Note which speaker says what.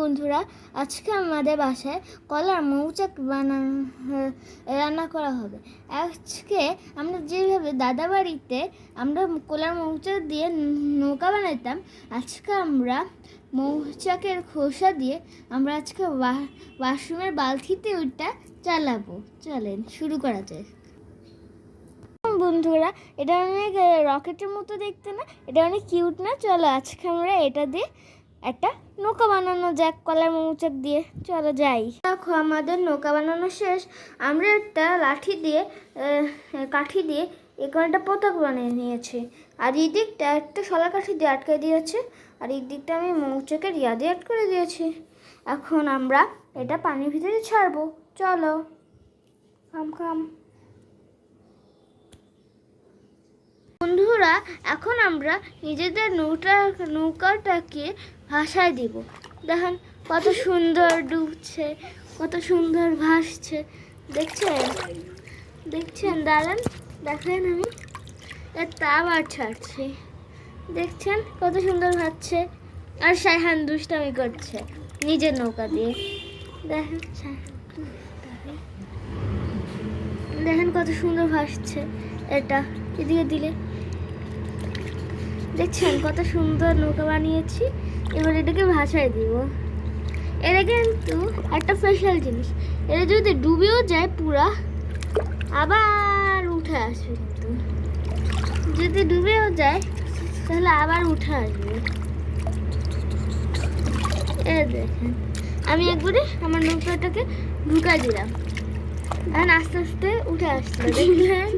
Speaker 1: বন্ধুরা, আজকে আমাদের বাসায় কলার মৌচাক রান্না করা হবে। আজকে আমরা যেভাবে দাদা বাড়িতে আমরা কলার মৌচাক দিয়ে নৌকা বানাইতাম, আজকে আমরা মৌচাকের খোসা দিয়ে আমরা আজকে ওয়াশরুমের বালতিতে ওইটা চালাবো। চলেন শুরু করা যায়। বন্ধুরা, এটা অনেক রকেটের মতো দেখতে না? এটা অনেক কিউট না? চলো আজকে আমরা এটা দিয়ে একটা নৌকা বানানো যাক কলার মৌচাক দিয়ে। চলো যাই। দেখো আমাদের নৌকা বানানো শেষ। আমরা একটা লাঠি দিয়ে কাঠি দিয়ে এখন একটা পতাকা বানিয়ে নিয়েছি। আর এই দিকটা একটা শলা কাঠি দিয়ে আটকে দিয়েছে, আর এই দিকটা আমি মৌচাকের ইয়া দিয়ে আটকে দিয়েছি। এখন আমরা এটা পানির ভিতরে ছাড়বো। চলো খাম। বন্ধুরা, এখন আমরা নিজেদের নৌকাটাকে ভাসায় দিব। দেখেন কত সুন্দর ডুবছে, কত সুন্দর ভাসছে। দেখছেন দাঁড়ান, দেখেন আমি তা আবার ছাড়ছি। দেখছেন কত সুন্দর ভাসছে। আর সাইহান দুষ্টামি করছে নিজের নৌকা দিয়ে। দেখেন কত সুন্দর ভাসছে। এটা এদিকে দিলে দেখছেন কত সুন্দর নৌকা বানিয়েছি। এবার এটাকে ভাসায় দিব। এটা কিন্তু একটা স্পেশাল জিনিস। এটা যদি ডুবেও যায় পুরা, আবার উঠে আসবে। কিন্তু যদি ডুবেও যায় তাহলে আবার উঠে আসবে। দেখেন আমি একবারে আমার নৌকাটাকে ঢুকাই দিলাম, এখন আস্তে আস্তে উঠে আসছে। দেখলেন?